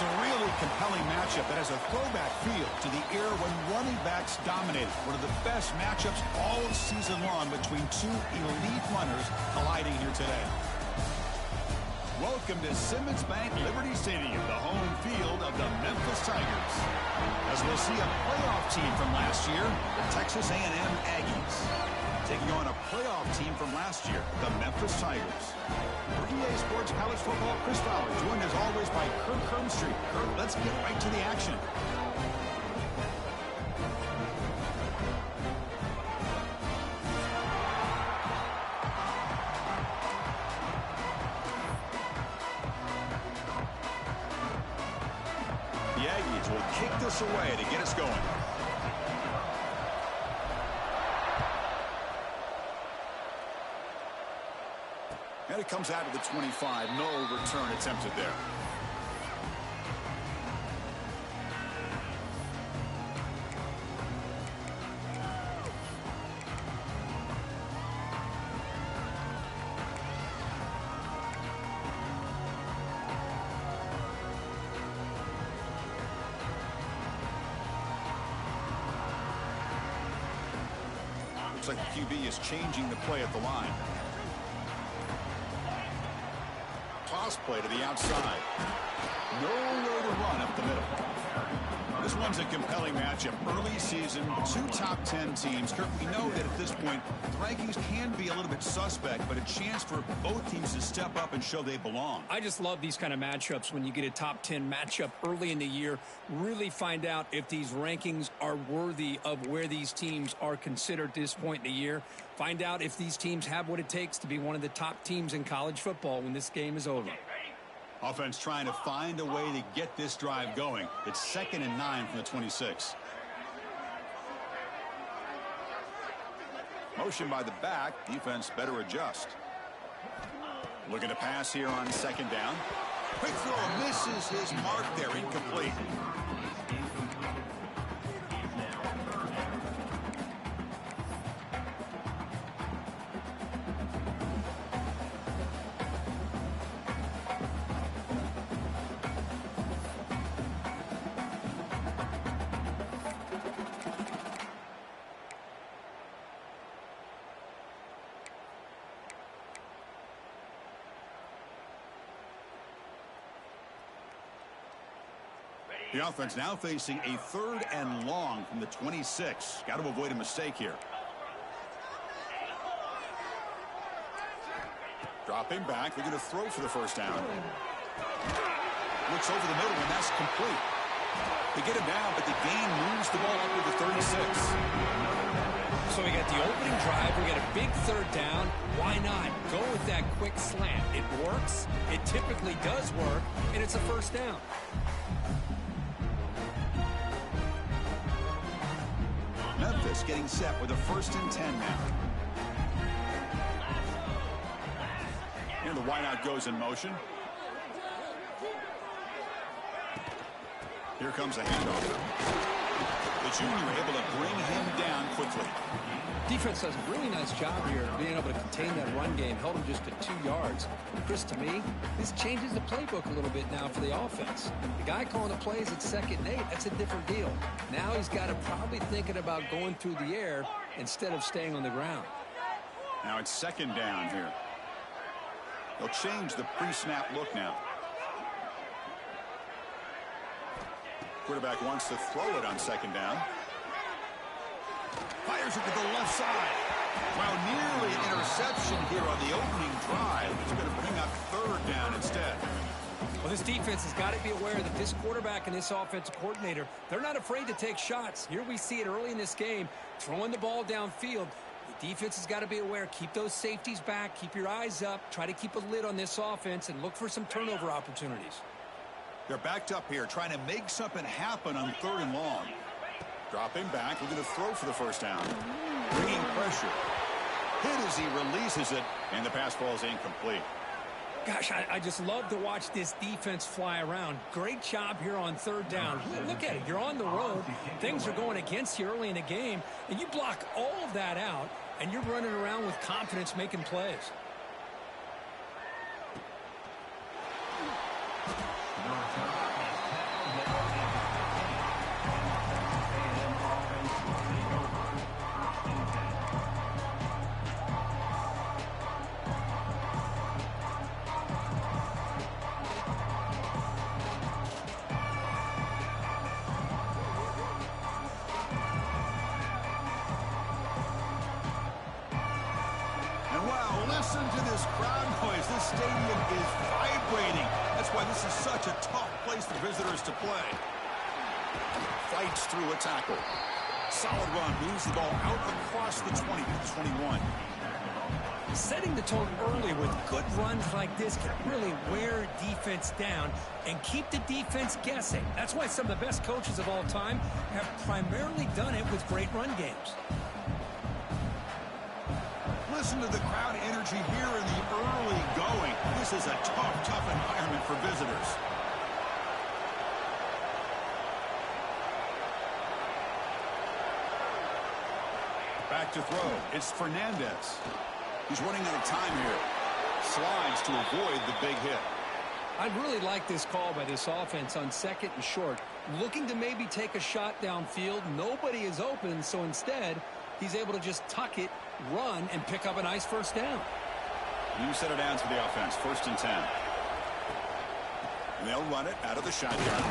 It's a really compelling matchup that has a throwback feel to the era when running backs dominated. One of the best matchups all season long between two elite runners colliding here today. Welcome to Simmons Bank Liberty Stadium, the home field of the Memphis Tigers. As we'll see a playoff team from last year, the Texas A&M Aggies, taking on a playoff team from last year, the Memphis Tigers. For EA Sports College Football, Chris Fowler, joined as always by Kirk Hermstreet. Kirk, let's get right to the action. The Aggies will kick this away to get us going. And it comes out of the 25. No return attempted there. Looks like the QB is changing the play at the line. Toss play to the outside. Nowhere to run up the middle. This one's a compelling matchup. Early season, two top 10 teams. Kirk, we know that at this point, the rankings can be a little bit suspect, but a chance for both teams to step up and show they belong. I just love these kind of matchups when you get a top 10 matchup early in the year. Really find out if these rankings are worthy of where these teams are considered at this point in the year. Find out if these teams have what it takes to be one of the top teams in college football when this game is over. Offense trying to find a way to get this drive going. It's 2nd and 9 from the 26. Motion by the back. Defense better adjust. Looking to pass here on 2nd down. Quick throw, misses his mark there, incomplete. The offense now facing a 3rd and long from the 26. Got to avoid a mistake here. Dropping back. They're going to throw for the first down. Looks over the middle, and that's complete. They get him down, but the gain moves the ball up to the 36. So we got the opening drive. We got a big 3rd down. Why not go with that quick slant? It works. It typically does work, and it's a first down. Memphis getting set with a 1st and 10 now. And the wideout goes in motion. Here comes a handoff. The junior able to bring him down quickly. Defense does a really nice job here being able to contain that run game. Held him just to 2 yards. Chris, to me, this changes the playbook a little bit now for the offense. The guy calling the plays at 2nd and 8, that's a different deal. Now he's got to probably thinking about going through the air instead of staying on the ground. Now it's 2nd down here. They'll change the pre-snap look now. Quarterback wants to throw it on 2nd down. Fires it to the left side. Well, nearly an interception here on the opening drive. It's going to bring up 3rd down instead. Well, this defense has got to be aware that this quarterback and this offensive coordinator, they're not afraid to take shots. Here we see it early in this game, throwing the ball downfield. The defense has got to be aware. Keep those safeties back. Keep your eyes up. Try to keep a lid on this offense and look for some turnover opportunities. They're backed up here, trying to make something happen on 3rd and long. Dropping back, we're going to throw for the first down. Bringing pressure. Hit as he releases it, and the pass ball is incomplete. Gosh, I just love to watch this defense fly around. Great job here on 3rd down. Look at it. You're on the road. Things are going against you early in the game, and you block all of that out, and you're running around with confidence making plays. Listen to this crowd noise. This stadium is vibrating. That's why this is such a tough place for visitors to play. Fights through a tackle. Solid run. Moves the ball out across the 20 to the 21. Setting the tone early with good runs like this can really wear defense down and keep the defense guessing. That's why some of the best coaches of all time have primarily done it with great run games. Listen to the crowd energy here in the early going. This is a tough environment for visitors. Back to throw. It's Fernandez. He's running out of time here. Slides to avoid the big hit. I really like this call by this offense on 2nd and short. Looking to maybe take a shot downfield. Nobody is open, so instead, he's able to just tuck it, run, and pick up a nice first down. New set of downs for the offense. 1st and 10. And they'll run it out of the shotgun.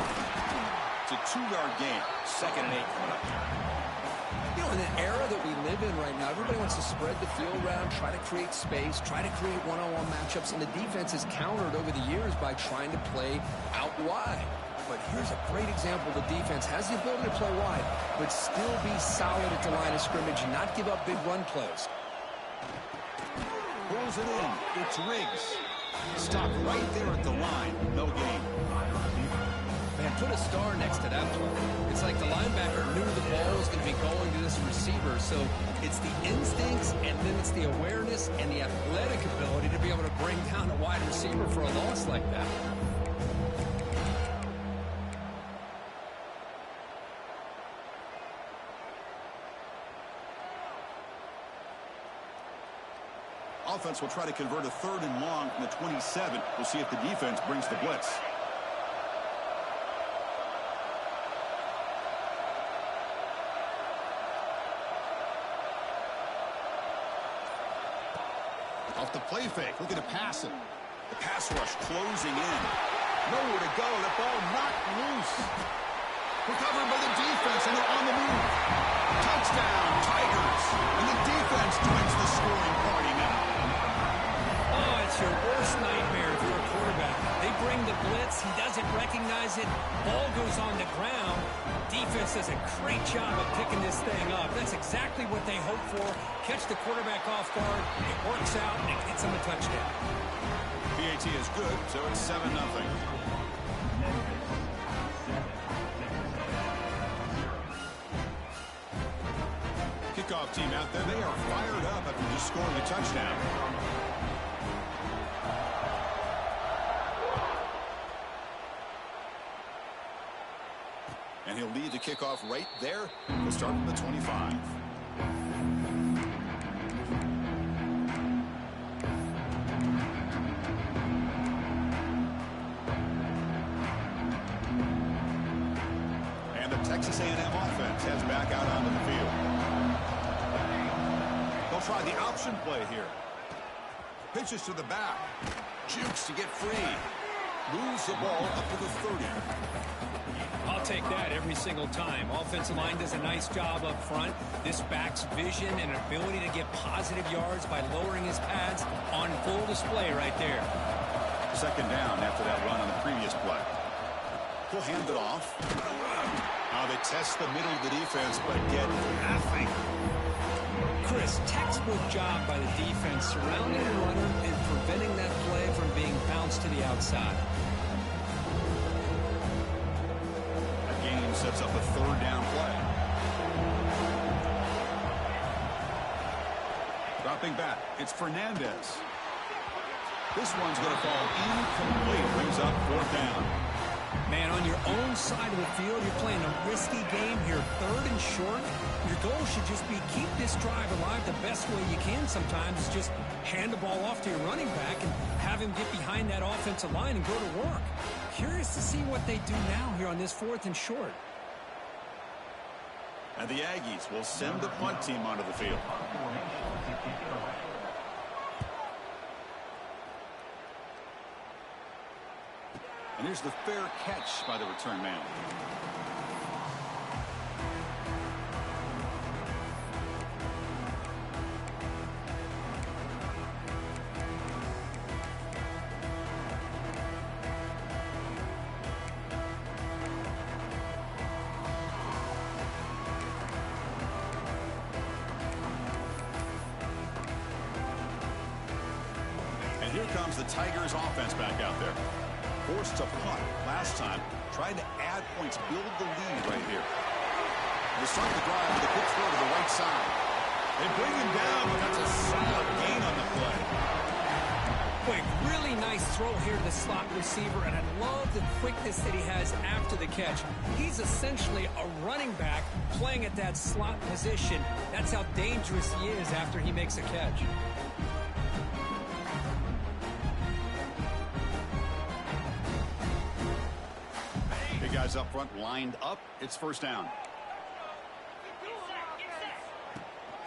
It's a 2-yard gain. 2nd and 8 coming up. You know, in an era that we live in right now, everybody wants to spread the field around, try to create space, try to create one-on-one matchups, and the defense is countered over the years by trying to play out wide. But here's a great example. The defense has the ability to play wide, but still be solid at the line of scrimmage and not give up big run plays. Pulls it in. It's Riggs. Stopped right there at the line. No gain. Man, put a star next to that play. It's like the linebacker knew the ball was going to be going to this receiver, so it's the instincts, and then it's the awareness and the athletic ability to be able to bring down a wide receiver for a loss like that. Offense will try to convert a 3rd and long from the 27. We'll see if the defense brings the blitz. Off the play fake, looking to pass it. The pass rush closing in. Nowhere to go. The ball knocked loose. Recovered by the defense, and they're on the move. Touchdown, Tigers. And the defense joins the scoring party now. Oh, it's your worst nightmare if you're a quarterback. They bring the blitz. He doesn't recognize it. Ball goes on the ground. Defense does a great job of picking this thing up. That's exactly what they hope for. Catch the quarterback off guard. It works out, and it gets them a touchdown. PAT is good, so it's 7-0. Kickoff team out there. They are fired up after just scoring a touchdown. And he'll lead the kickoff right there. We'll start from the 25. And the Texas A&M offense heads back out onto the field. They'll try the option play here. Pitches to the back. Jukes to get free. Moves the ball up to the 30. I'll take that every single time. Offensive line does a nice job up front. This back's vision and ability to get positive yards by lowering his pads on full display right there. 2nd down after that run on the previous play. He'll hand it off. They test the middle of the defense, but get nothing. Chris, textbook job by the defense surrounding the runner and preventing that play from being bounced to the outside. Sets up a 3rd down play. Dropping back, it's Fernandez. This one's going to fall incomplete. Brings up 4th down. Man, on your own side of the field, you're playing a risky game here. 3rd and short. Your goal should just be keep this drive alive the best way you can sometimes. Is just hand the ball off to your running back and have him get behind that offensive line and go to work. Curious to see what they do now here on this 4th and short. And the Aggies will send the punt team onto the field. And here's the fair catch by the return man. Here comes the Tigers offense back out there. Forced to punt last time. Trying to add points, build the lead right here. They start the drive with a quick throw to the right side. They bring him down, but that's a solid gain on the play. Quick, really nice throw here to the slot receiver, and I love the quickness that he has after the catch. He's essentially a running back playing at that slot position. That's how dangerous he is after he makes a catch. Big guys up front lined up. It's first down.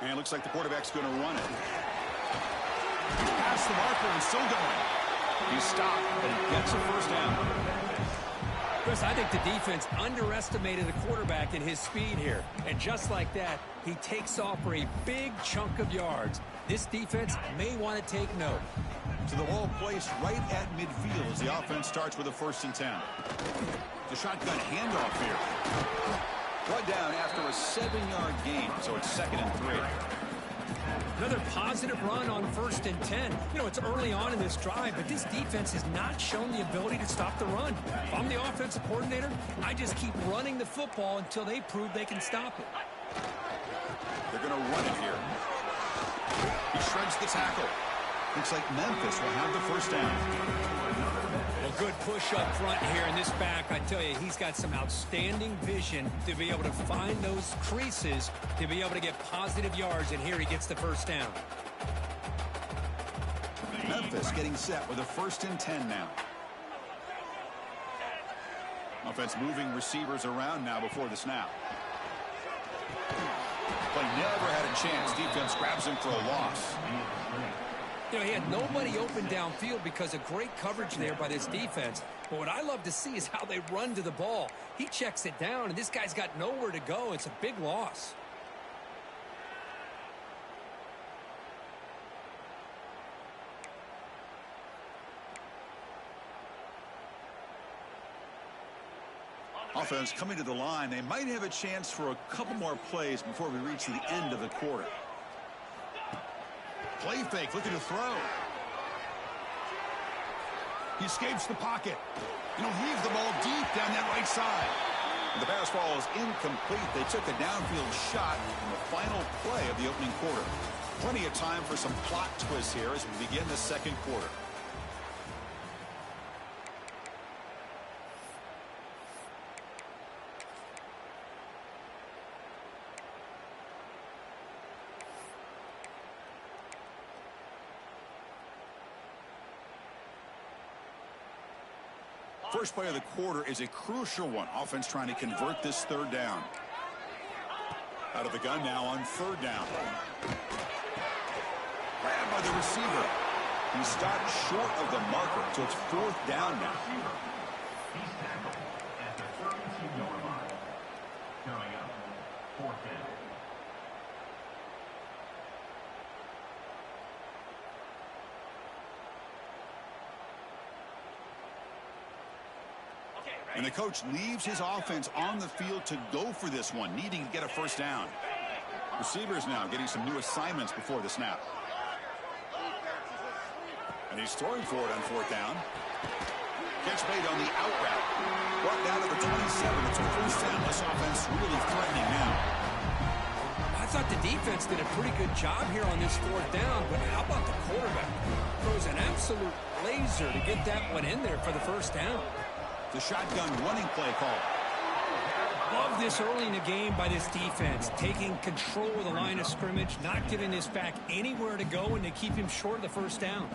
And it looks like the quarterback's going to run it. Past the marker and still going. He's stopped, but he gets a first down. Chris, I think the defense underestimated the quarterback in his speed here. And just like that, he takes off for a big chunk of yards. This defense may want to take note. To the ball placed right at midfield as the offense starts with a 1st and 10. The shotgun handoff here. Brought down after a 7-yard gain, so it's 2nd and 3. Another positive run on 1st and 10. You know, it's early on in this drive, but this defense has not shown the ability to stop the run. If I'm the offensive coordinator, I just keep running the football until they prove they can stop it. They're going to run it here. He shreds the tackle. Looks like Memphis will have the first down. Well, good push up front here in this back. I tell you, he's got some outstanding vision to be able to find those creases, to be able to get positive yards, and here he gets the first down. Memphis getting set with a 1st and 10 now. Offense moving receivers around now before the snap. Play never had a chance. Defense grabs him for a loss. You know, he had nobody open downfield because of great coverage there by this defense. But what I love to see is how they run to the ball. He checks it down, and this guy's got nowhere to go. It's a big loss. Offense coming to the line. They might have a chance for a couple more plays before we reach the end of the quarter. Play fake, looking to throw. He escapes the pocket. And he'll heave the ball deep down that right side. And the pass ball is incomplete. They took a downfield shot in the final play of the opening quarter. Plenty of time for some plot twists here as we begin the 2nd quarter. First play of the quarter is a crucial one. Offense trying to convert this 3rd down. Out of the gun now on 3rd down. Grabbed by the receiver. He stopped short of the marker, so it's 4th down now. And the coach leaves his offense on the field to go for this one, needing to get a first down. Receivers now getting some new assignments before the snap. And he's throwing for it on 4th down. Catch made on the out route. Brought down to the 27. It's a first down. This offense really threatening now. I thought the defense did a pretty good job here on this 4th down, but how about the quarterback? Throws an absolute laser to get that one in there for the first down. The shotgun running play call. Love this early in the game by this defense, taking control of the line of scrimmage, not giving this back anywhere to go, and they keep him short of the first down.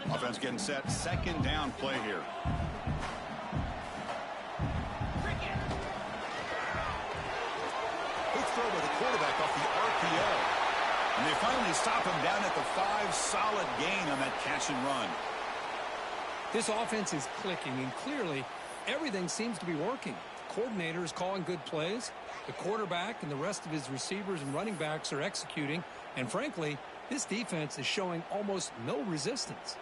Offense getting set. 2nd down play here. Quick throw by the quarterback off the RPO. And they finally stop him down at the 5. Solid gain on that catch and run. This offense is clicking, and clearly everything seems to be working. The coordinator is calling good plays. The quarterback and the rest of his receivers and running backs are executing. And frankly, this defense is showing almost no resistance.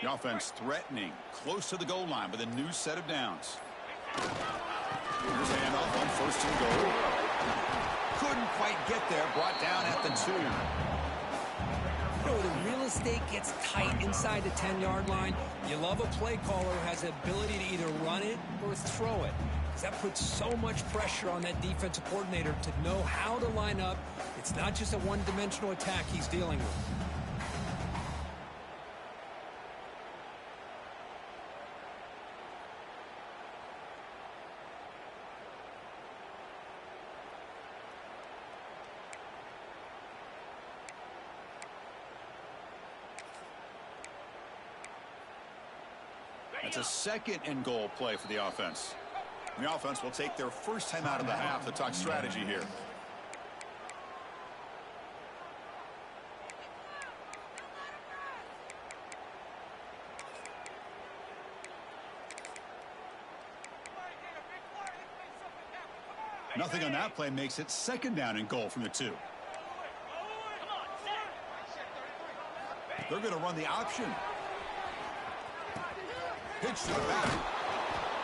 The offense threatening, close to the goal line with a new set of downs. Here's handoff on 1st and goal. Couldn't quite get there, brought down at the 2. You know, the real estate gets tight inside the 10-yard line. You love a play caller who has the ability to either run it or throw it. Because that puts so much pressure on that defensive coordinator to know how to line up. It's not just a one-dimensional attack he's dealing with. It's a 2nd and goal play for the offense. And the offense will take their first time out of the half to talk strategy here. Nothing on that play makes it 2nd down and goal from the 2. They're going to run the option. Pitch to the back.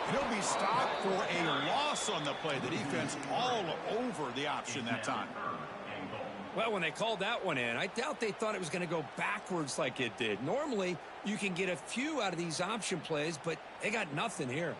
And he'll be stopped for a loss on the play. The defense all over the option that time. Well, when they called that one in, I doubt they thought it was going to go backwards like it did. Normally, you can get a few out of these option plays, but they got nothing here.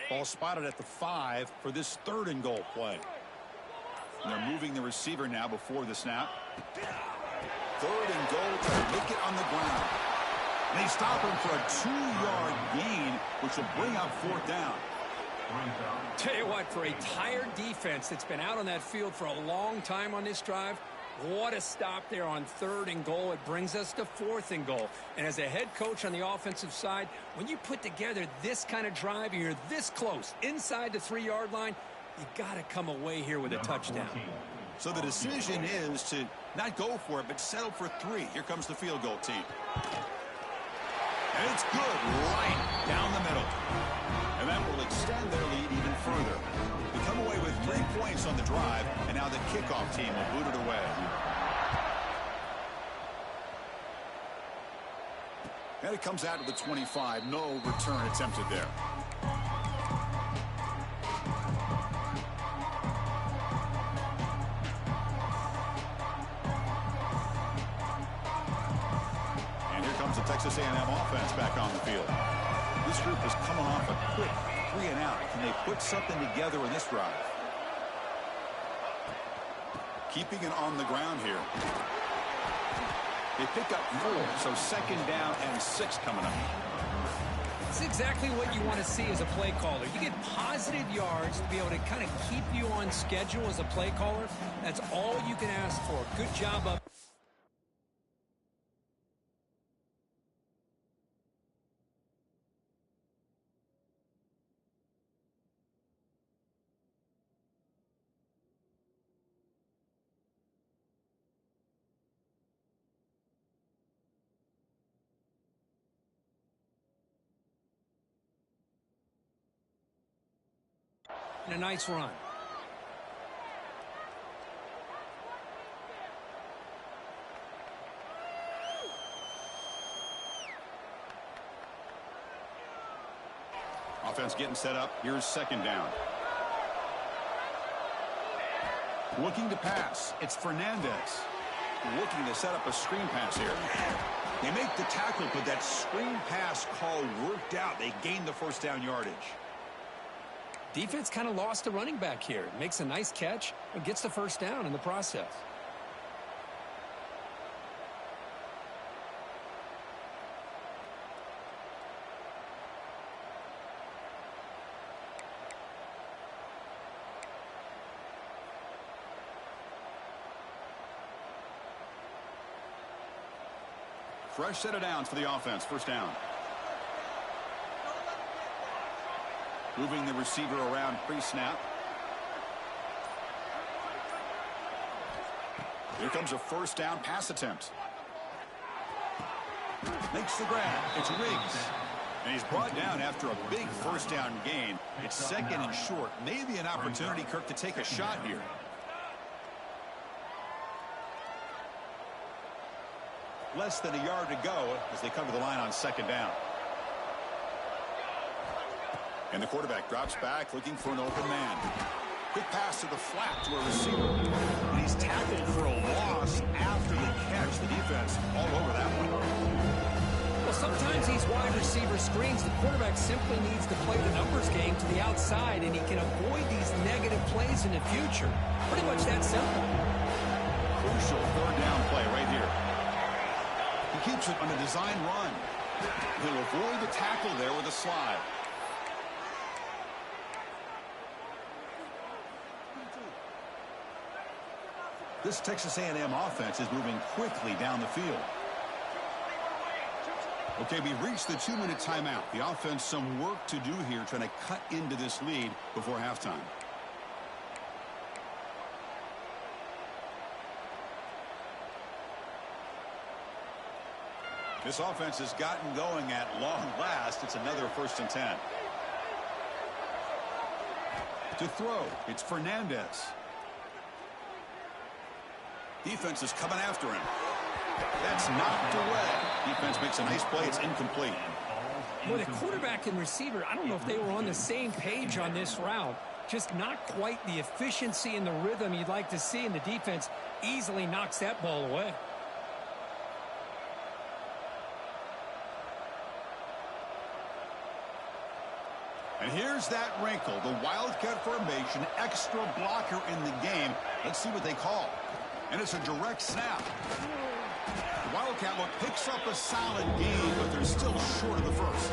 Ball spotted at the 5 for this 3rd and goal play. And they're moving the receiver now before the snap. 3rd and goal to make it on the ground. And they stop him for a 2-yard gain, which will bring up 4th down. Tell you what, for a tired defense that's been out on that field for a long time on this drive, what a stop there on 3rd and goal. It brings us to 4th and goal. And as a head coach on the offensive side, when you put together this kind of drive and you're this close inside the 3-yard line, you got to come away here with a touchdown. So the decision is to not go for it, but settle for 3. Here comes the field goal team. And it's good right down the middle. And that will extend their lead even further. They come away with 3 points on the drive, and now the kickoff team will boot it away. And it comes out to the 25. No return attempted there. And here comes the Texas A&M offense back on the field. This group is coming off a quick 3 and out. Can they put something together in this drive? Keeping it on the ground here. They pick up 4, so 2nd down and 6 coming up. It's exactly what you want to see as a play caller. You get positive yards to be able to kind of keep you on schedule as a play caller. That's all you can ask for. Good job up. And a nice run. Offense getting set up. Here's 2nd down. Looking to pass. It's Fernandez. Looking to set up a screen pass here. They make the tackle, but that screen pass call worked out. They gained the 1st down yardage. Defense kind of lost the running back here. Makes a nice catch and gets the 1st down in the process. Fresh set of downs for the offense. 1st down. Moving the receiver around pre-snap. Here comes a first down pass attempt. Makes the grab. It's Riggs. And he's brought down after a big first down gain. It's second and short. Maybe an opportunity, Kirk, to take a shot here. Less than a yard to go as they come to the line on second down. And the quarterback drops back looking for an open man. Quick pass to the flat to a receiver. And he's tackled for a loss after the catch. The defense all over that one. Well, sometimes these wide receiver screens, the quarterback simply needs to play the numbers game to the outside, and he can avoid these negative plays in the future. Pretty much that simple. Crucial third down play right here. He keeps it on a design run. He'll avoid the tackle there with a slide. This Texas A&M offense is moving quickly down the field. Okay, we've reached the 2-minute timeout. The offense some work to do here trying to cut into this lead before halftime. This offense has gotten going at long last. It's another 1st and 10. To throw, it's Fernandez. Defense is coming after him. That's knocked away. Defense makes a nice play. It's incomplete. Well, the quarterback and receiver, I don't know if they were on the same page on this route. Just not quite the efficiency and the rhythm you'd like to see, and the defense easily knocks that ball away. And here's that wrinkle, the Wildcat formation, extra blocker in the game. Let's see what they call. And it's a direct snap. The Wildcat look picks up a solid gain, but they're still short of the first.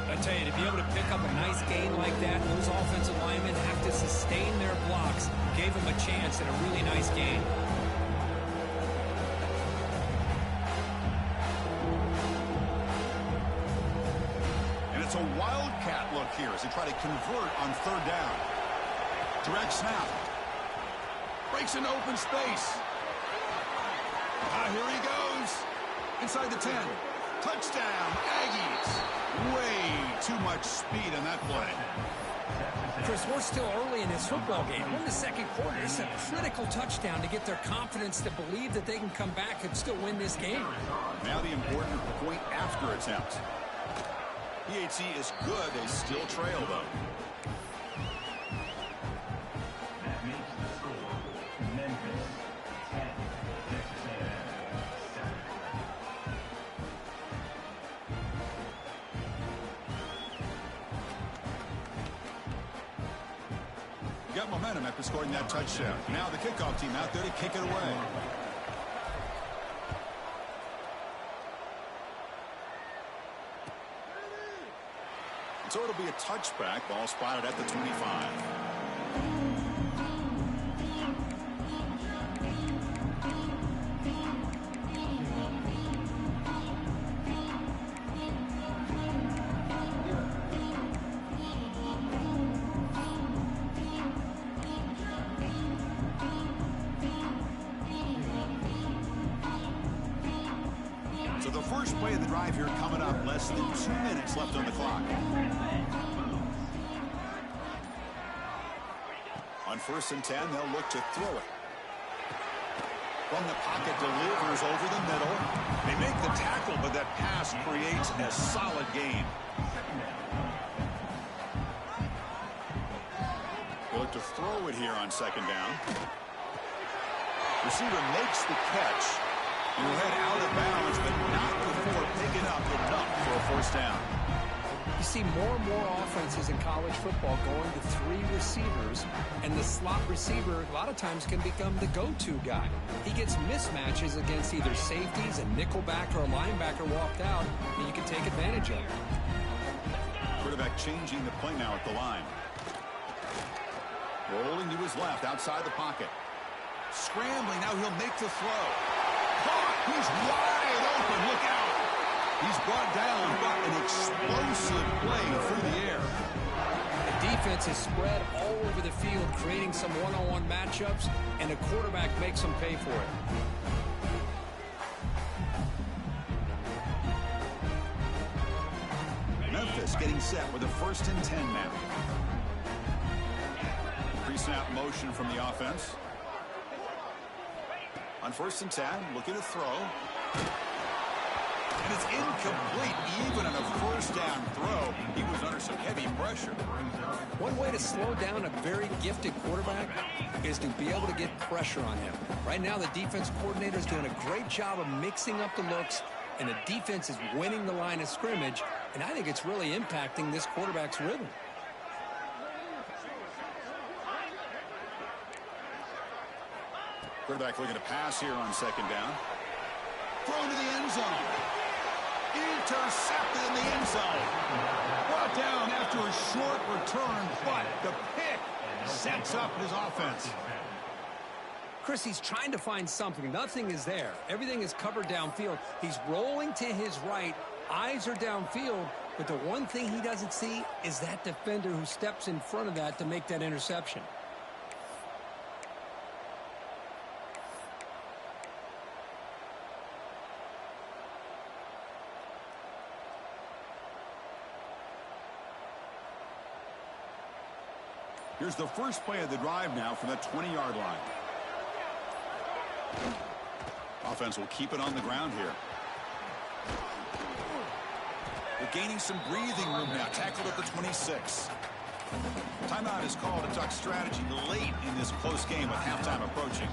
I tell you, to be able to pick up a nice gain like that, those offensive linemen have to sustain their blocks. Gave them a chance and a really nice gain. And it's a Wildcat look here as they try to convert on third down. Direct snap. Breaks into open space. Here he goes. Inside the 10. Touchdown, Aggies. Way too much speed on that play. Chris, we're still early in this football game. We're in the second quarter. This is a critical touchdown to get their confidence to believe that they can come back and still win this game. Now the important point after attempt. PHC is good. They still trail, though. That makes the score Memphis 10, Texas A&M 7. Got momentum after scoring that touchdown. Now the kickoff team out there to kick it away. So it'll be a touchback. Ball spotted at the 25. So the first play of the drive here coming up. Less than 2 minutes left on the clock. On 1st and 10, they'll look to throw it. From the pocket, delivers over the middle. They make the tackle, but that pass creates a solid gain. They look to throw it here on second down. Receiver makes the catch. He'll head out of bounds, but not before picking up enough for a first down. You see more and more offenses in college football going to 3 receivers, and the slot receiver a lot of times can become the go-to guy. He gets mismatches against either safeties, a nickelback, or a linebacker walked out, and you can take advantage of it. Quarterback changing the play now at the line. Rolling to his left outside the pocket. Scrambling, now he'll make the throw. He's wide open, look out. He's brought down, but an explosive play through the air. The defense is spread all over the field, creating some one-on-one matchups, and the quarterback makes them pay for it. Memphis getting set with a 1st and 10 now. Pre-snap motion from the offense. On 1st and 10, looking to throw. And it's incomplete. Even on a 1st down throw, he was under some heavy pressure. One way to slow down a very gifted quarterback is to be able to get pressure on him. Right now, the defense coordinator is doing a great job of mixing up the looks, and the defense is winning the line of scrimmage, and I think it's really impacting this quarterback's rhythm. Quarterback looking to pass here on 2nd down. Thrown to the end zone. Intercepted in the end zone. Brought down after a short return, but the pick sets up his offense. Chris, he's trying to find something. Nothing is there. Everything is covered downfield. He's rolling to his right. Eyes are downfield, but the one thing he doesn't see is that defender who steps in front of that to make that interception. Here's the first play of the drive now from the 20-yard line. Offense will keep it on the ground here. They're gaining some breathing room now. Tackled at the 26. Timeout is called to talk strategy late in this close game with halftime approaching.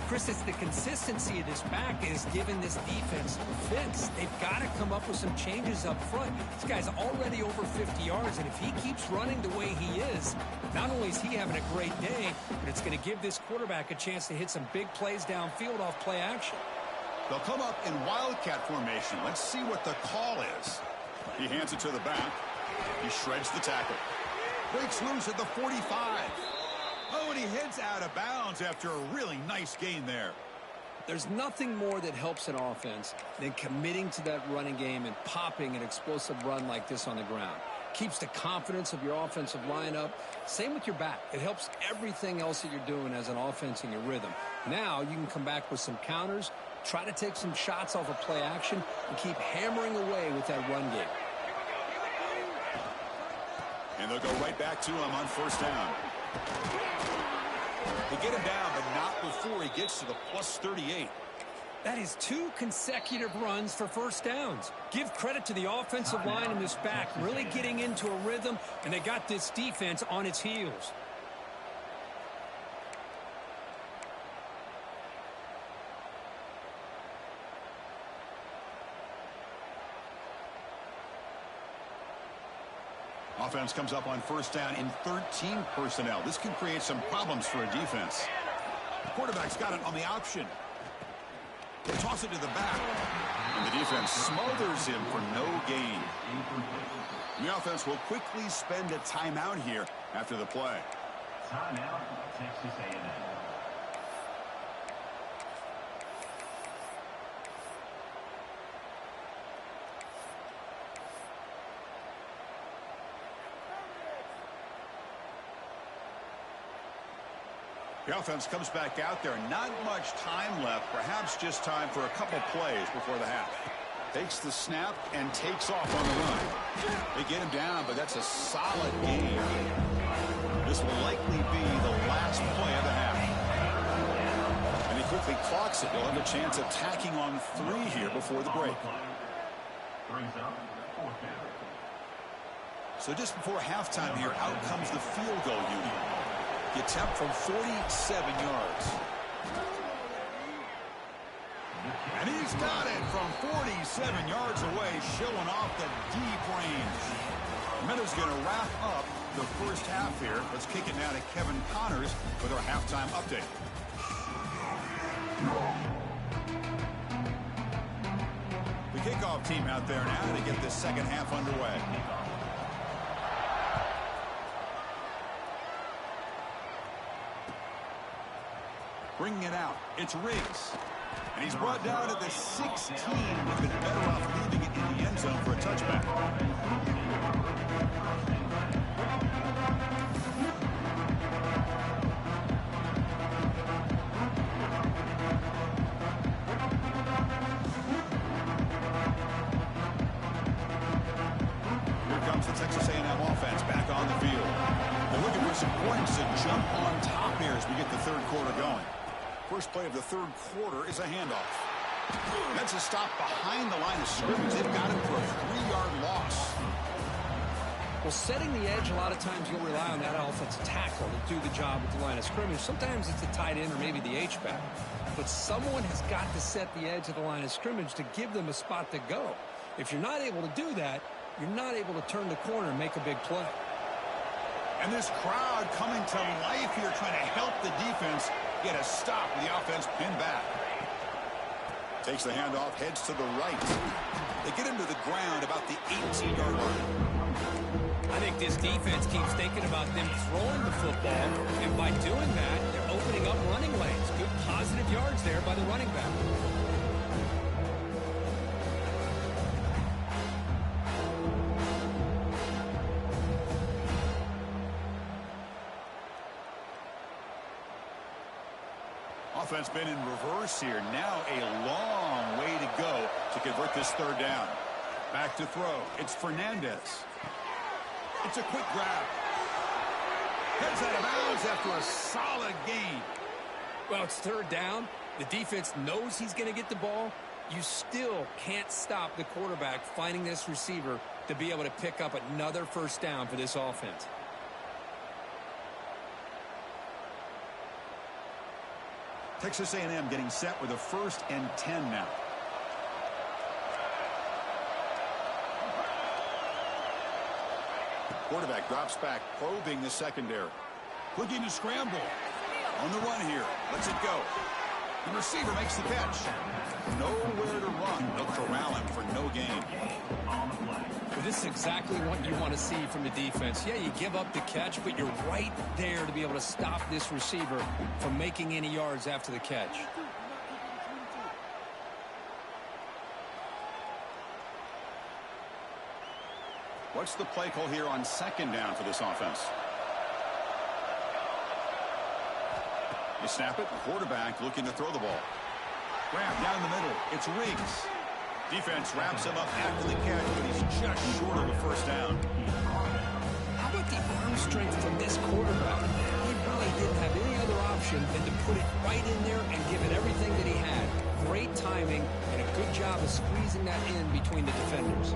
Chris, it's the consistency of this back is giving this defense fits. They've got to come up with some changes up front. This guy's already over 50 yards, and if he keeps running the way he is, not only is he having a great day, but it's going to give this quarterback a chance to hit some big plays downfield off play action. They'll come up in wildcat formation. Let's see what the call is. He hands it to the back. He shreds the tackle. Breaks loose at the 45. Oh, and he heads out of bounds after a really nice gain there. There's nothing more that helps an offense than committing to that running game and popping an explosive run like this on the ground. Keeps the confidence of your offensive lineup. Same with your back. It helps everything else that you're doing as an offense in your rhythm. Now you can come back with some counters, try to take some shots off of play action, and keep hammering away with that run game. And they'll go right back to him on 1st down. They get him down, but not before he gets to the plus 38. That is 2 consecutive runs for 1st downs. Give credit to the offensive line in this back, really getting into a rhythm, and they got this defense on its heels. Offense comes up on 1st down in 13 personnel. This can create some problems for a defense. The quarterback's got it on the option. They toss it to the back. And the defense smothers him for no gain. And the offense will quickly spend a timeout here after the play. Timeout, Texas A&M. The offense comes back out there. Not much time left. Perhaps just time for a couple plays before the half. Takes the snap and takes off on the run. They get him down, but that's a solid game. This will likely be the last play of the half. And he quickly clocks it. They'll have a chance of tacking on 3 here before the break. Brings up 4th down. So just before halftime here, out comes the field goal unit. The attempt from 47 yards. And he's got it from 47 yards away, showing off the deep range. Meadows going to wrap up the first half here. Let's kick it now to Kevin Connors with our halftime update. The kickoff team out there now to get this second half underway. Bringing it out, it's Riggs. And he's brought down at the 16. He's been better off leaving it in the end zone for a touchback. points to jump on top here as we get the third quarter going. First play of the third quarter is a handoff. That's a stop behind the line of scrimmage. They've got him for a 3-yard loss. Well, setting the edge, a lot of times you'll rely on that offensive tackle to do the job at the line of scrimmage. Sometimes it's the tight end or maybe the H-back. But someone has got to set the edge of the line of scrimmage to give them a spot to go. If you're not able to do that, you're not able to turn the corner and make a big play. And this crowd coming to life here, trying to help the defense get a stop with the offense pinned back. Takes the handoff, heads to the right. They get him to the ground about the 18-yard line. I think this defense keeps thinking about them throwing the football, and by doing that, they're opening up running lanes. Good positive yards there by the running back. Offense been in reverse here. Now a long way to go to convert this third down. Back to throw. It's Fernandez. It's a quick grab. Heads out of bounds after a solid gain. Well, it's third down. The defense knows he's going to get the ball. You still can't stop the quarterback finding this receiver to be able to pick up another first down for this offense. Texas A&M getting set with a 1st and 10 now. Quarterback drops back, probing the secondary. Looking to scramble. On the run here. Lets it go. The receiver makes the catch. Nowhere to run. They'll corral him for no gain. Well, this is exactly what you want to see from the defense. Yeah, you give up the catch, but you're right there to be able to stop this receiver from making any yards after the catch. What's the play call here on 2nd down for this offense? You snap it. Quarterback looking to throw the ball. Grab down the middle. It's Riggs. Defense wraps him up after the catch, but he's just short of a first down. How about the arm strength from this quarterback? He really didn't have any other option than to put it right in there and give it everything that he had. Great timing and a good job of squeezing that in between the defenders.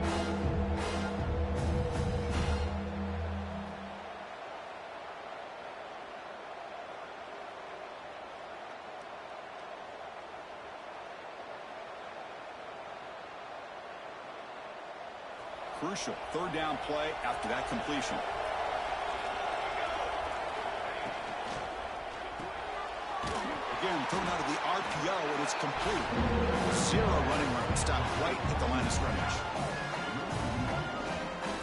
Crucial 3rd down play after that completion. Again, thrown out of the RPO, and it's complete. 0 running room. Stopped right at the line of scrimmage.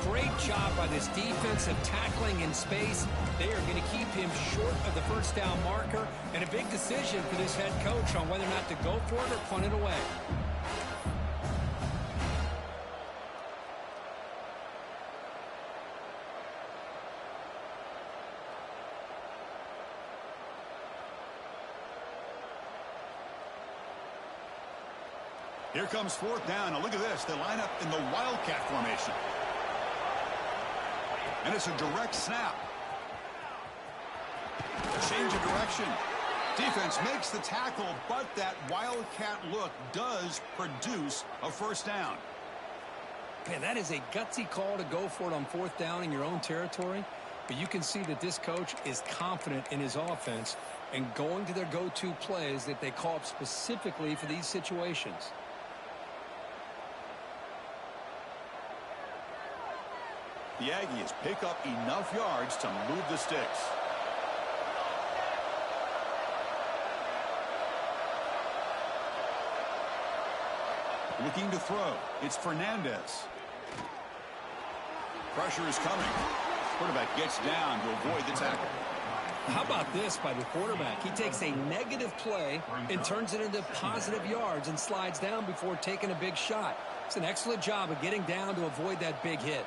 Great job by this defensive tackling in space. They are going to keep him short of the first down marker, and a big decision for this head coach on whether or not to go for it or punt it away. Here comes 4th down. Now look at this. They line up in the Wildcat formation. And it's a direct snap. Change of direction. Defense makes the tackle, but that Wildcat look does produce a first down. Man, that is a gutsy call to go for it on 4th down in your own territory. But you can see that this coach is confident in his offense and going to their go-to plays that they call up specifically for these situations. The Aggies pick up enough yards to move the sticks. Looking to throw. It's Fernandez. Pressure is coming. Quarterback gets down to avoid the tackle. How about this by the quarterback? He takes a negative play and turns it into positive yards and slides down before taking a big shot. It's an excellent job of getting down to avoid that big hit.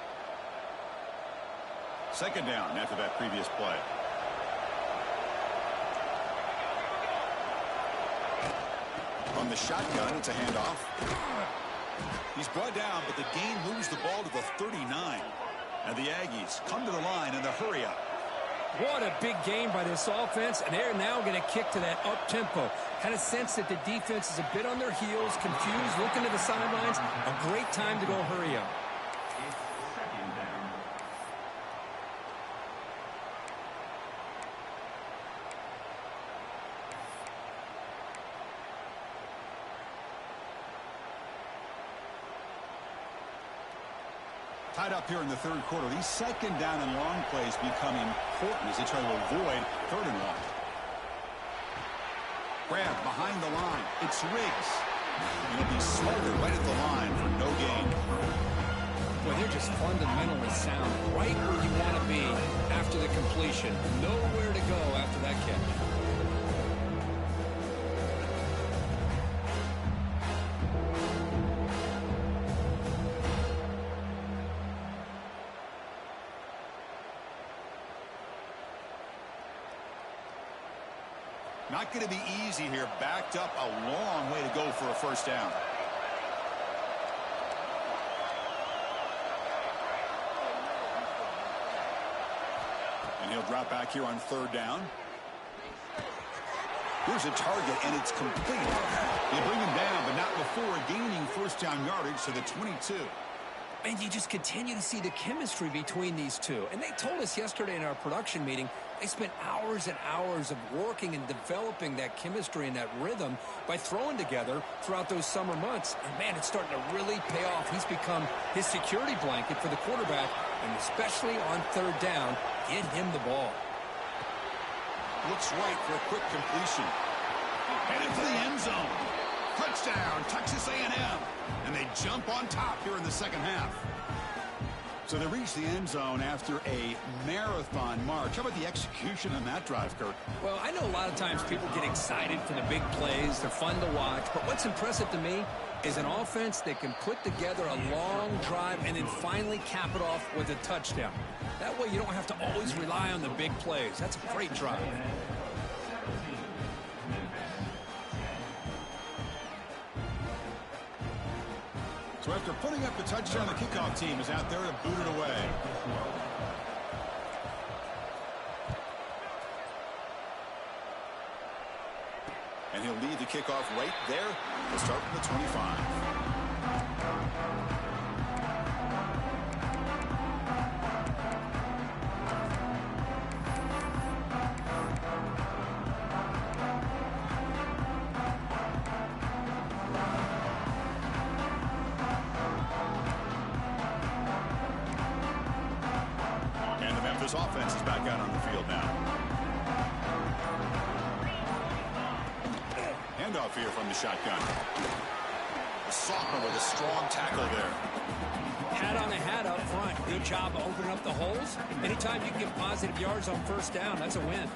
2nd down after that previous play. On the shotgun, it's a handoff. He's brought down, but the gain moves the ball to the 39. And the Aggies come to the line in the hurry up. What a big game by this offense, and they're now going to kick to that up-tempo. Kind of sense that the defense is a bit on their heels, confused, looking to the sidelines. A great time to go hurry up. Tied up here in the third quarter. These second down and long plays become important as they try to avoid third and long. Grab behind the line. It's Riggs. And he'll be smothered right at the line for no gain. Well, they're just fundamentally sound. Right where you want to be after the completion. Nowhere to go after that catch. Not going to be easy here. Backed up a long way to go for a first down. And he'll drop back here on third down. Here's a target, and it's complete. They bring him down, but not before gaining first down yardage to the 22. And you just continue to see the chemistry between these two. And they told us yesterday in our production meeting, they spent hours and hours of working and developing that chemistry and that rhythm by throwing together throughout those summer months. And, man, it's starting to really pay off. He's become his security blanket for the quarterback, and especially on third down, get him the ball. Looks right for a quick completion. Headed for the end zone. Touchdown, Texas A&M. And they jump on top here in the second half. So they reach the end zone after a marathon march. How about the execution on that drive, Kurt? Well, I know a lot of times people get excited for the big plays. They're fun to watch. But what's impressive to me is an offense that can put together a long drive and then finally cap it off with a touchdown. That way you don't have to always rely on the big plays. That's a great drive. So after putting up the touchdown, the kickoff team is out there to boot it away. And he'll lead the kickoff right there. He'll start from the 25. Memphis offense is back out on the field now. Handoff here from the shotgun. The sophomore with a strong tackle there. Hat on the hat up front. Good job of opening up the holes. Anytime you can get positive yards on first down, that's a win.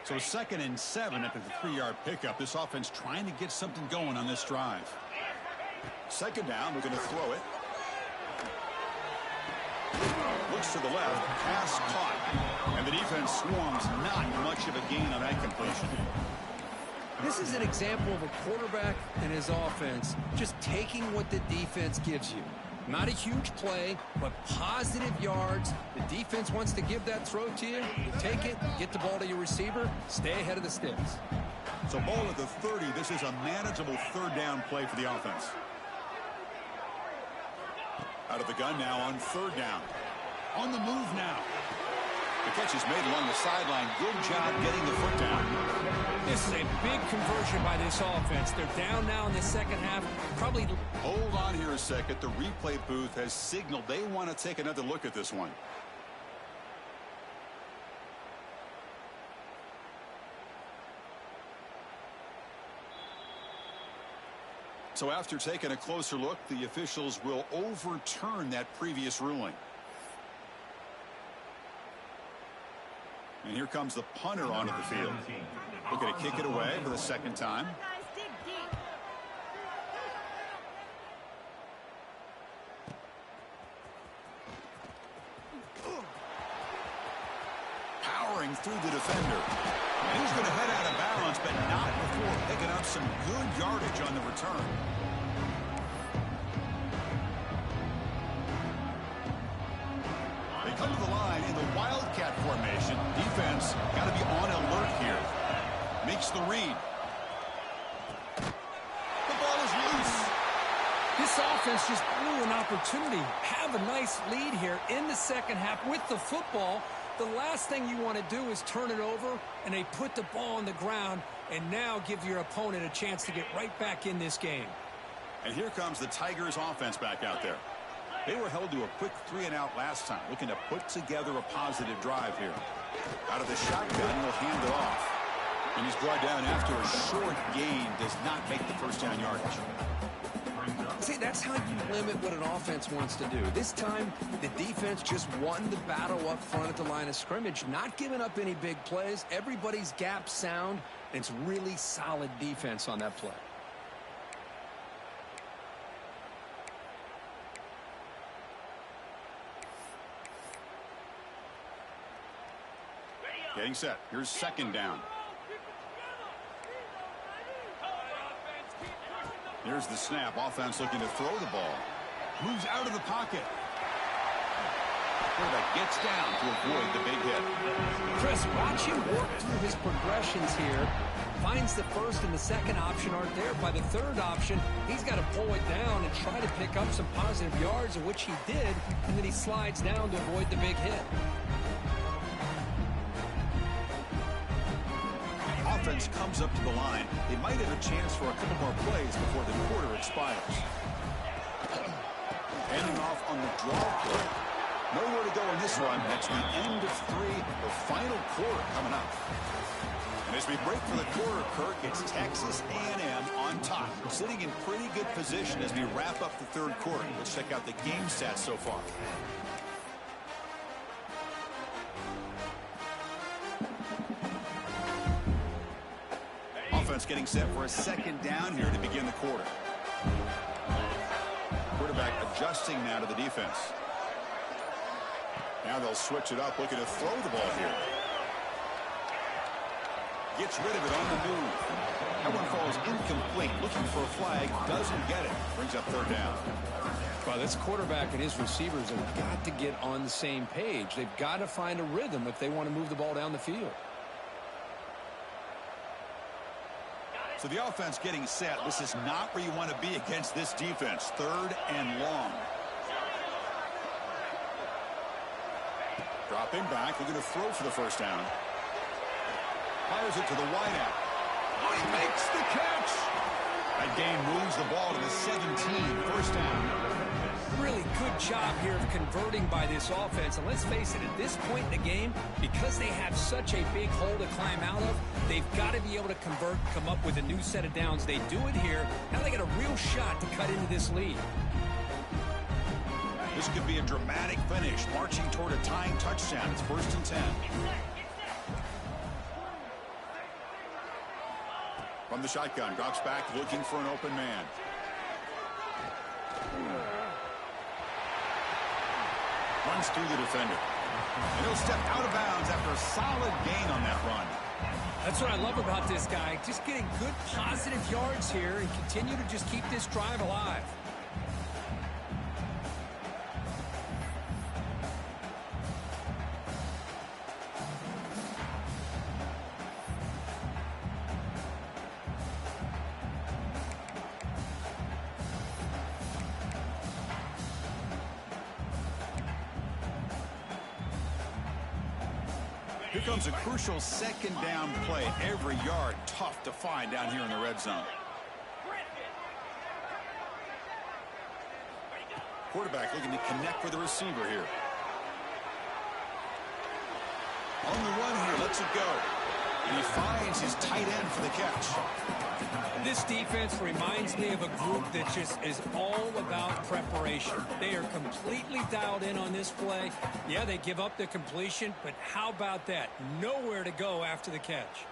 So 2nd and 7 after the 3-yard pickup. This offense trying to get something going on this drive. 2nd down, we're going to throw it. Looks to the left, pass caught. And the defense swarms, not much of a gain on that completion. This is an example of a quarterback and his offense just taking what the defense gives you. Not a huge play, but positive yards. The defense wants to give that throw to you. Take it, get the ball to your receiver, stay ahead of the sticks. So ball at the 30. This is a manageable 3rd down play for the offense. Out of the gun now on 3rd down. On the move now. The catch is made along the sideline. Good job getting the foot down. This is a big conversion by this offense. They're down now in the second half. Probably. Hold on here a second. The replay booth has signaled they want to take another look at this one. So after taking a closer look, the officials will overturn that previous ruling. And here comes the punter onto the field. Looking to kick it away for the 2nd time. Powering through the defender. And he's going to head out of bounds, but not before picking up some good yardage on the return. makes the read. The ball is loose. This offense just blew an opportunity. Have a nice lead here in the second half with the football. The last thing you want to do is turn it over, and they put the ball on the ground and now give your opponent a chance to get right back in this game. And here comes the Tigers offense back out there. They were held to a quick 3-and-out last time, looking to put together a positive drive here. Out of the shotgun, he'll hand it off. And he's brought down after a short gain, does not make the first down yardage. See, that's how you limit what an offense wants to do. This time, the defense just won the battle up front at the line of scrimmage, not giving up any big plays. Everybody's gap sound, and it's really solid defense on that play. Getting set. Here's second down. Here's the snap. Offense looking to throw the ball. Moves out of the pocket. Quarterback gets down to avoid the big hit. Chris, watch him work through his progressions here. Finds the first and the second option aren't there. By the third option, he's got to pull it down and try to pick up some positive yards, of which he did, and then he slides down to avoid the big hit. Offense comes up to the line. They might have a chance for a couple more plays before the quarter expires. Ending off on the draw play. Nowhere to go in this one. That's the end of 3, the final quarter coming up. And as we break for the quarter, Kirk, it's Texas A&M on top, sitting in pretty good position as we wrap up the third quarter. Let's check out the game stats so far. Offense getting set for a second down here to begin the quarter. Quarterback adjusting now to the defense. Now they'll switch it up, looking to throw the ball here. Gets rid of it on the move. That one falls incomplete, looking for a flag, doesn't get it. Brings up third down. Well, this quarterback and his receivers have got to get on the same page. They've got to find a rhythm if they want to move the ball down the field. So the offense getting set. This is not where you want to be against this defense. Third and long. Dropping back, looking to throw for the first down. Fires it to the wideout. Oh, he makes the catch. That gain moves the ball to the 17. First down. Really good job here of converting by this offense. And let's face it, at this point in the game, because they have such a big hole to climb out of, they've got to be able to convert, come up with a new set of downs. They do it here. Now they got a real shot to cut into this lead. This could be a dramatic finish, marching toward a tying touchdown. It's 1st and 10. From the shotgun, drops back, looking for an open man. Runs through the defender. And he'll step out of bounds after a solid gain on that run. That's what I love about this guy. Just getting good positive yards here and continue to just keep this drive alive. Here comes a crucial second down play. Every yard tough to find down here in the red zone. Quarterback looking to connect with the receiver here. On the run here, lets it go. And he finds his tight end for the catch. This defense reminds me of a group that just is all about preparation. They are completely dialed in on this play. Yeah, they give up the completion, but how about that? Nowhere to go after the catch.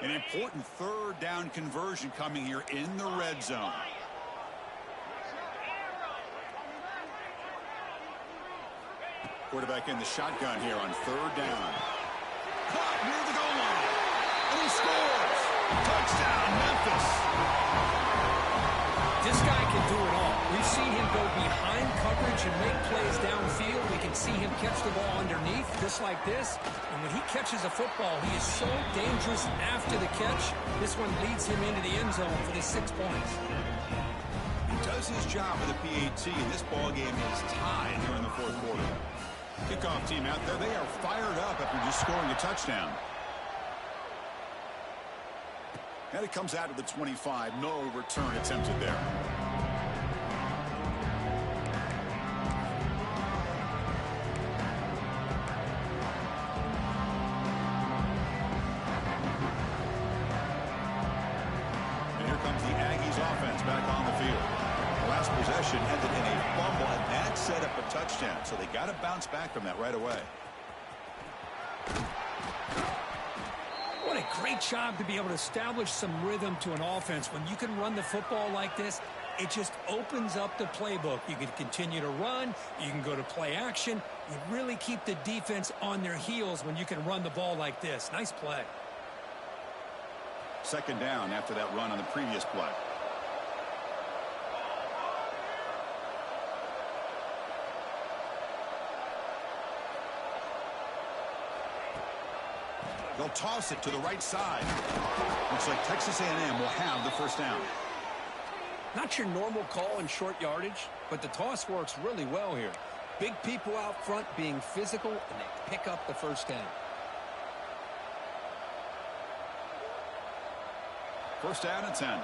An important third down conversion coming here in the red zone. Quarterback in the shotgun here on third down. Caught near the goal line. And he scores. Touchdown, Memphis. This guy can do it all. We've seen him go behind coverage and make plays downfield. We can see him catch the ball underneath, just like this. And when he catches a football, he is so dangerous after the catch. This one leads him into the end zone for the 6 points. He does his job with a PAT, and this ball game is tied here in the fourth quarter. Kickoff team out there, they are fired up after just scoring a touchdown. And it comes out to the 25. No return attempted there. And here comes the Aggies offense back on the field. Last possession ended in a fumble, and that set up a touchdown. So they got to bounce back from that right away. What a great job to be able to establish some rhythm to an offense. When you can run the football like this, it just opens up the playbook. You can continue to run. You can go to play action. You really keep the defense on their heels when you can run the ball like this. Nice play. Second down after that run on the previous play. They'll toss it to the right side. Looks like Texas A&M will have the first down. Not your normal call in short yardage, but the toss works really well here. Big people out front being physical, and they pick up the first down. First down and 10.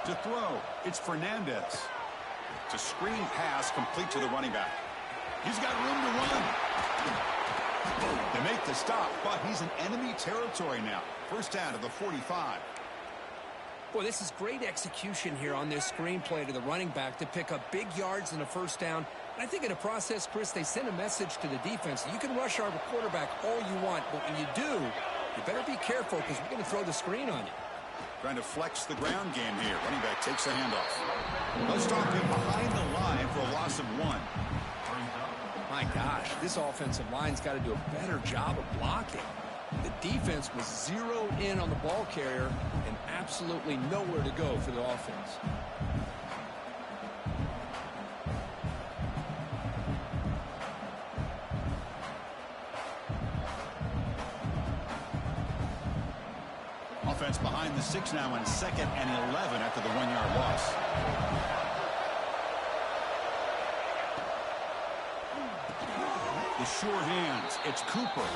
To throw, it's Fernandez. It's a screen pass complete to the running back. He's got room to run. They make the stop, but he's in enemy territory now. First down to the 45. Boy, this is great execution here on this screenplay to the running back to pick up big yards in the first down. And I think in the process, Chris, they send a message to the defense. You can rush our quarterback all you want, but when you do, you better be careful because we're going to throw the screen on you. Trying to flex the ground game here. Running back takes a handoff. Let's talk him behind the line for a loss of 1. My gosh, this offensive line's got to do a better job of blocking. The defense was zeroed in on the ball carrier and absolutely nowhere to go for the offense. Offense behind the 6 now on 2nd and 11 after the 1-yard loss. The sure hands. It's Cooper.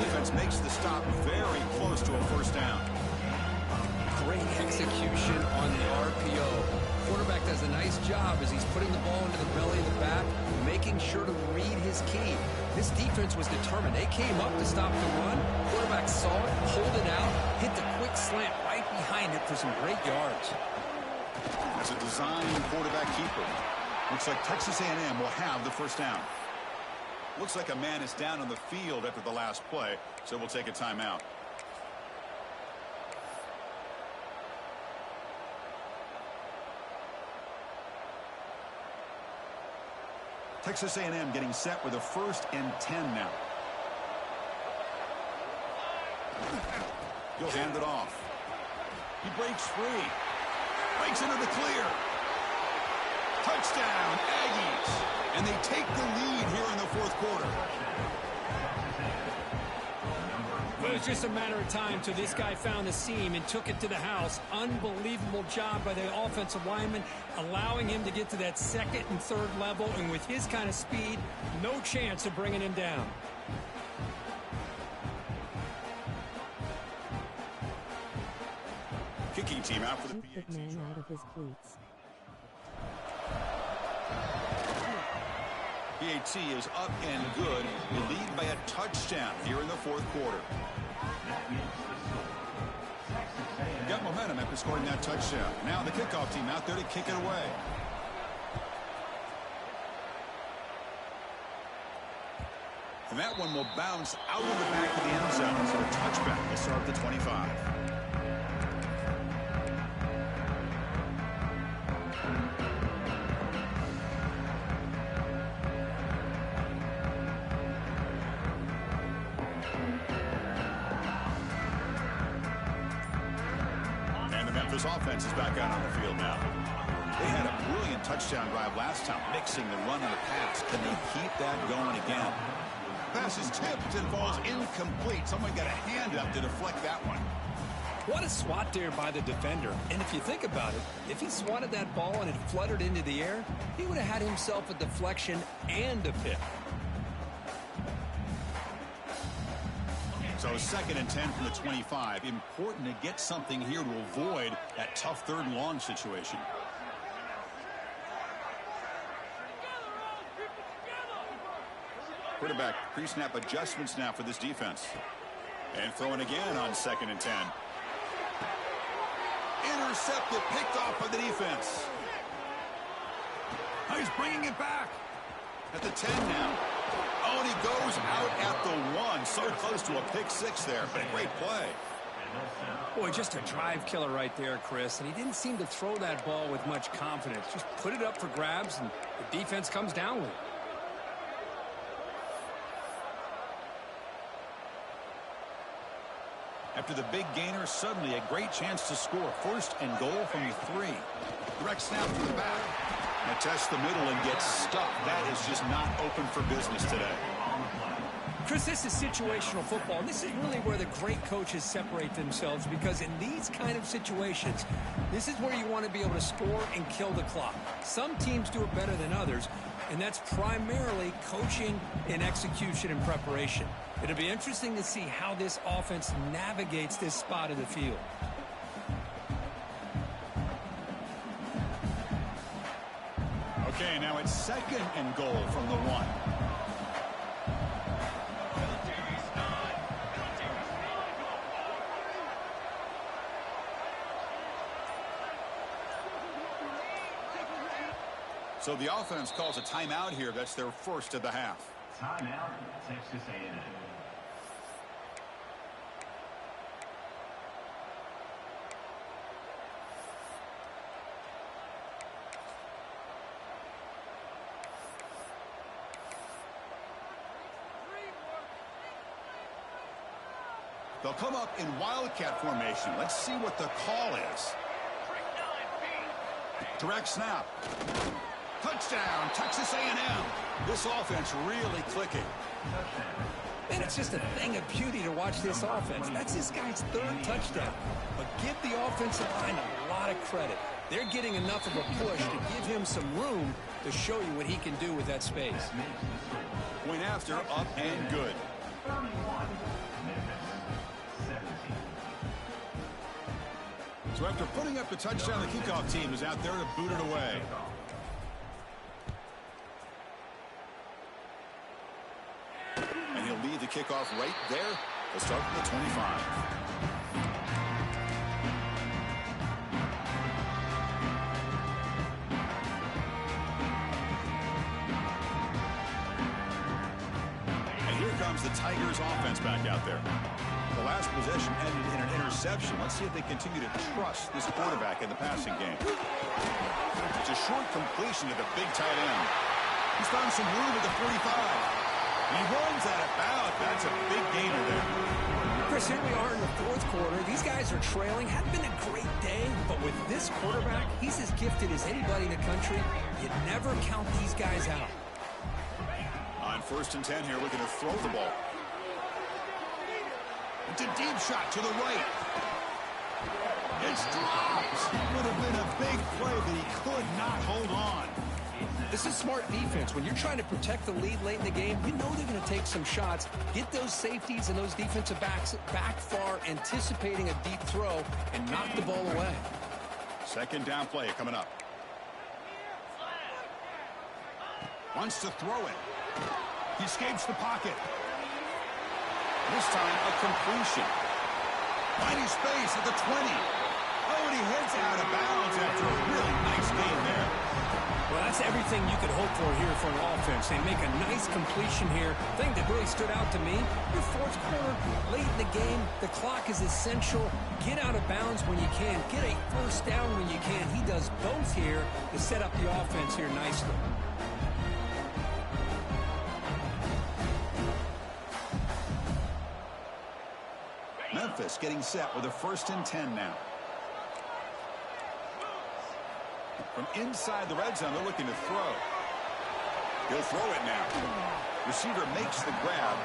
Defense makes the stop very close to a first down. Great execution on the RPO. Quarterback does a nice job as he's putting the ball into the belly of the back, making sure to read his key. This defense was determined. They came up to stop the run. Quarterback saw it, pulled it out, hit the quick slant right behind it for some great yards. As a design quarterback keeper. Looks like Texas A&M will have the first down. Looks like a man is down on the field after the last play, so we'll take a timeout. Texas A&M getting set with a 1st and 10 now. He'll hand it off. He breaks free. Breaks into the clear. Touchdown, Aggies. And they take the lead here in the fourth quarter. Well, it was just a matter of time till this guy found the seam and took it to the house. Unbelievable job by the offensive lineman, allowing him to get to that 2nd and 3rd level. And with his kind of speed, no chance of bringing him down. Kicking team out for the Keep the man out of his cleats. PAT is up and good. We lead by a touchdown here in the fourth quarter. Got momentum after scoring that touchdown. Now the kickoff team out there to kick it away. And that one will bounce out of the back of the end zone. So a touchback will start at the 25. This offense is back out on the field now. They had a brilliant touchdown drive last time, mixing the run and the pass. Can they keep that going again? Pass is tipped and falls incomplete. Someone got a hand up to deflect that one. What a swat there by the defender. And if you think about it, if he swatted that ball and it fluttered into the air, he would have had himself a deflection and a pick. So 2nd and 10 from the 25. Important to get something here to avoid that tough 3rd and long situation. Quarterback pre-snap adjustments now for this defense. And throwing again on 2nd and 10. Intercepted, picked off by the defense. Oh, he's bringing it back. At the 10 now. Oh, and he goes out at the 1. So close to a pick 6 there, but a great play. Boy, just a drive killer right there, Chris. And he didn't seem to throw that ball with much confidence. Just put it up for grabs, and the defense comes down with it. After the big gainer, suddenly a great chance to score. 1st and goal from the 3. Direct snap to the back. And tests the middle and gets stuck. That is just not open for business today. Chris, this is situational football. And this is really where the great coaches separate themselves, because in these kind of situations, this is where you want to be able to score and kill the clock. Some teams do it better than others, and that's primarily coaching and execution and preparation. It'll be interesting to see how this offense navigates this spot of the field. Okay, now it's 2nd and goal from the 1. So the offense calls a timeout here. That's their 1st of the half. Timeout, Texas A&M. They'll come up in Wildcat formation. Let's see what the call is. Direct snap. Touchdown, Texas A&M. This offense really clicking. Man, it's just a thing of beauty to watch this offense. That's this guy's 3rd touchdown. But give the offensive line a lot of credit. They're getting enough of a push to give him some room to show you what he can do with that space. Point after, up and good. 31, Memphis, 17. So after putting up the touchdown, the kickoff team is out there to boot it away. And he'll lead the kickoff right there. They'll start from the 25. And here comes the Tigers offense back out there. The last possession ended in an interception. Let's see if they continue to trust this quarterback in the passing game. It's a short completion to the big tight end. He's found some room at the 45. He runs out of bounds. That's a big gainer there. Chris, here we are in the 4th quarter. These guys are trailing. Hadn't been a great day, but with this quarterback, he's as gifted as anybody in the country. You never count these guys out. On 1st and 10 here, looking to throw the ball. It's a deep shot to the right. It's dropped. Would have been a big play, but he could not hold on. This is smart defense. When you're trying to protect the lead late in the game, you know they're going to take some shots. Get those safeties and those defensive backs back far, anticipating a deep throw, and knock the ball away. 2nd down play coming up. Wants to throw it. He escapes the pocket. This time a completion. Finding space at the 20. Oh, and he heads out of bounds after a really nice game there. Well, that's everything you could hope for here for an offense. They make a nice completion here. Thing that really stood out to me, your 4th quarter, late in the game, the clock is essential. Get out of bounds when you can. Get a 1st down when you can. He does both here to set up the offense here nicely. Memphis getting set with a 1st and 10 now. From inside the red zone, they're looking to throw. He'll throw it now. Receiver makes the grab.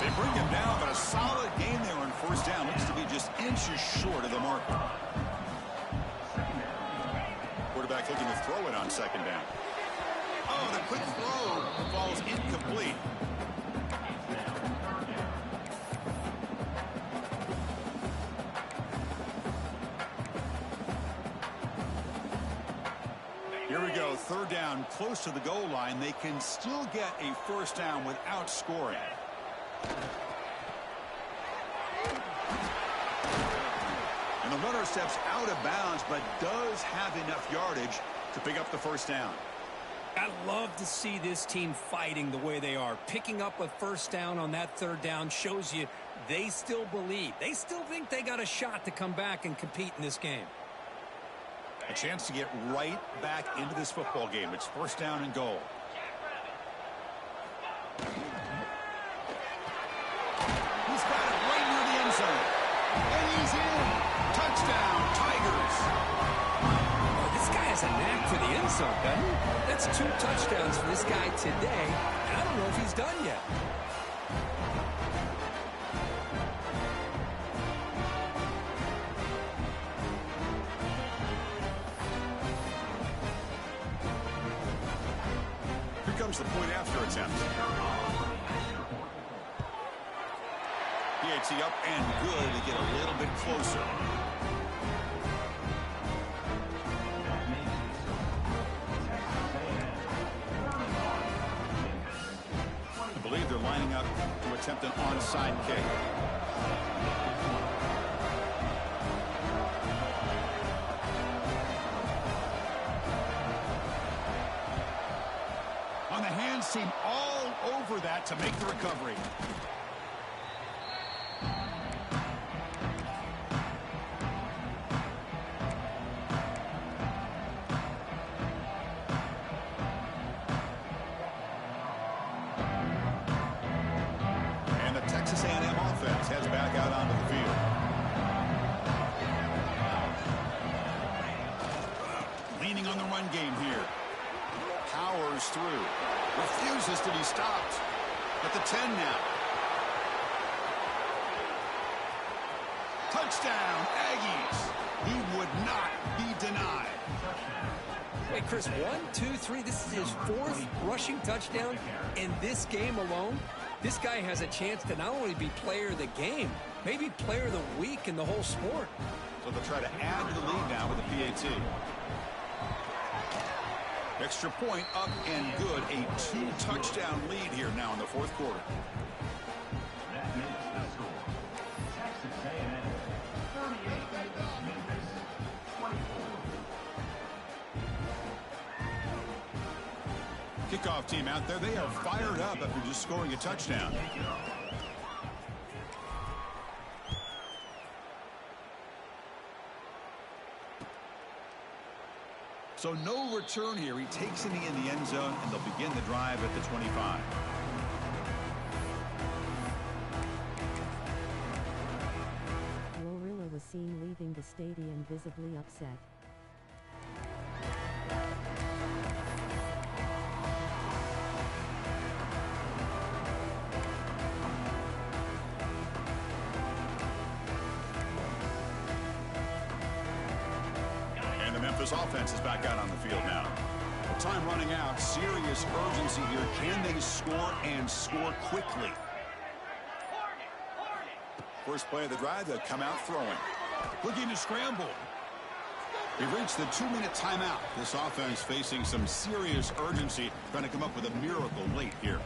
They bring him down, but a solid game there on first down. Looks to be just inches short of the marker. Quarterback looking to throw it on second down. Oh, the quick throw falls incomplete. Here we go, third down, close to the goal line. They can still get a first down without scoring. And the runner steps out of bounds, but does have enough yardage to pick up the first down. I love to see this team fighting the way they are. Picking up a first down on that third down shows you they still believe. They still think they got a shot to come back and compete in this game. A chance to get right back into this football game. It's first down and goal. He's got it right near the end zone. And he's in. Touchdown, Tigers. Oh, this guy has a knack for the end zone, doesn't he? That's 2 touchdowns for this guy today. And I don't know if he's done yet. Comes the point after attempt. PAT up and good to get a little bit closer. I believe they're lining up to attempt an onside kick. On the hands seem all over that to make the recovery. And the Texas A&M offense heads back out onto the field. Leaning on the run game here. Powers through. Refuses to be stopped. At the 10 now. Touchdown, Aggies. He would not be denied. Wait, Chris, 1, 2, 3. This is his 4th rushing touchdown in this game alone. This guy has a chance to not only be player of the game, maybe player of the week in the whole sport. So they'll try to add to the lead now with the PAT. Extra point up and good. A 2-touchdown lead here now in the fourth quarter. That makes the score. Texas A&M 38, Memphis 24. Kickoff team out there. They are fired up after just scoring a touchdown. So no return here. He takes it in the end zone, and they'll begin the drive at the 25. Glorilla was seen leaving the stadium visibly upset. Memphis offense is back out on the field now. Time running out. Serious urgency here. Can they score and score quickly? First play of the drive, they'll come out throwing. Looking to scramble. We've reached the 2-minute timeout. This offense facing some serious urgency, trying to come up with a miracle late here.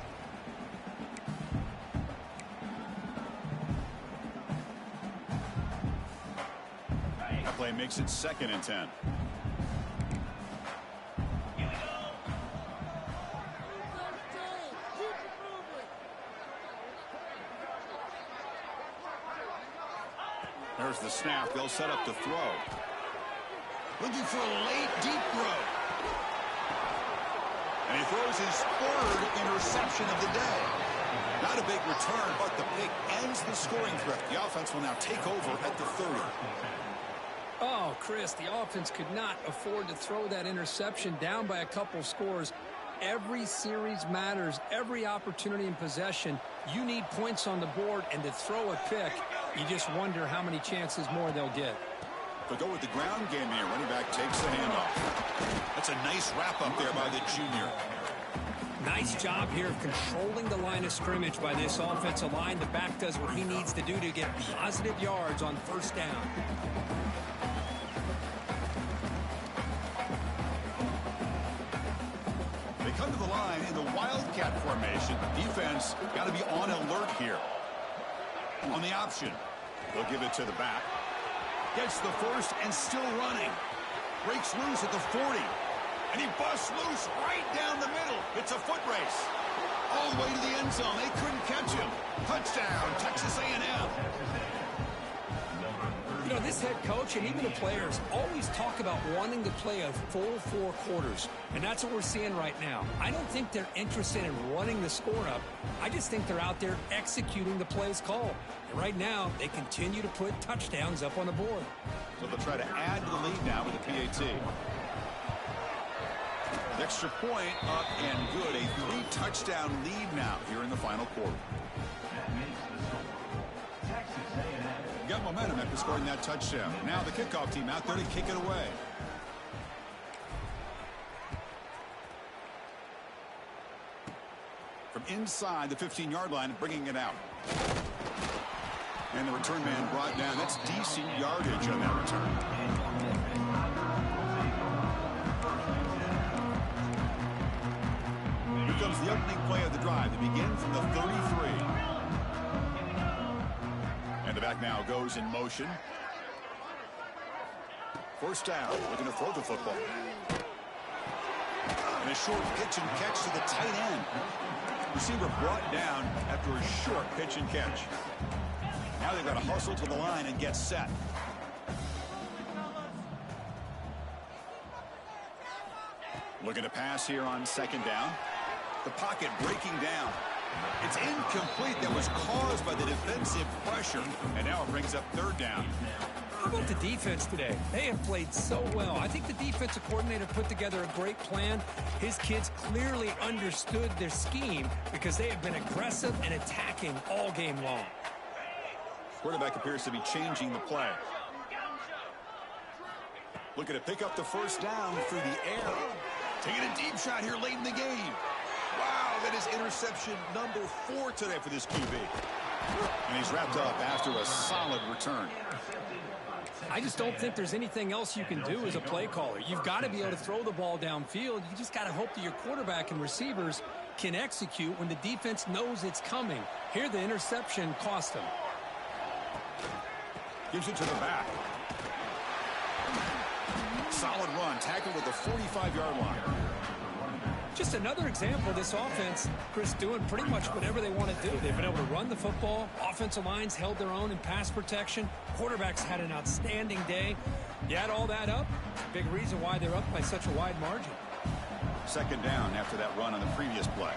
That play makes it 2nd and 10. There's the snap. They'll set up to throw. Looking for a late, deep throw. And he throws his 3rd interception of the day. Not a big return, but the pick ends the scoring threat. The offense will now take over at the 30. Oh, Chris, the offense could not afford to throw that interception down by a couple of scores. Every series matters. Every opportunity in possession, you need points on the board, and to throw a pick, you just wonder how many chances more they'll get. They'll go with the ground game here. Running back takes the handoff. That's a nice wrap up there by the junior. Nice job here of controlling the line of scrimmage by this offensive line. The back does what he needs to do to get positive yards on first down. They come to the line in the Wildcat formation. Defense got to be on alert here. On the option, they'll give it to the back. Gets the first and still running. Breaks loose at the 40. And he busts loose right down the middle. It's a foot race. All the way to the end zone. They couldn't catch him. Touchdown, Texas A&M. You know, this head coach and even the players always talk about wanting to play a full 4 quarters. And that's what we're seeing right now. I don't think they're interested in running the score up. I just think they're out there executing the plays called. And right now, they continue to put touchdowns up on the board. So they'll try to add to the lead now with the PAT. Extra point up and good. A 3-touchdown lead now here in the final quarter. Got momentum after scoring that touchdown. Now the kickoff team out there to kick it away. From inside the 15-yard line, bringing it out. And the return man brought down. That's decent yardage on that return. Here comes the opening play of the drive. They begin from the 33. And the back now goes in motion. First down. Looking to throw the football. And a short pitch and catch to the tight end. Receiver brought down after a short pitch and catch. Now they've got to hustle to the line and get set. Looking to pass here on second down. The pocket breaking down. It's incomplete. That was caused by the defensive pressure. And now it brings up third down. How about the defense today? They have played so well. I think the defensive coordinator put together a great plan. His kids clearly understood their scheme because they have been aggressive and attacking all game long. Quarterback appears to be changing the play. Looking to pick up the first down through the air. Taking a deep shot here late in the game. Wow, that is interception number 4 today for this QB. And he's wrapped up after a solid return. I just don't think there's anything else you can do as a play caller. You've got to be able to throw the ball downfield. You just got to hope that your quarterback and receivers can execute when the defense knows it's coming. Here, the interception cost him. Gives it to the back. Solid run, tackled at the 45-yard line. Just another example of this offense, Chris, doing pretty much whatever they want to do. They've been able to run the football. Offensive lines held their own in pass protection. Quarterbacks had an outstanding day. You add all that up, big reason why they're up by such a wide margin. Second down after that run on the previous play.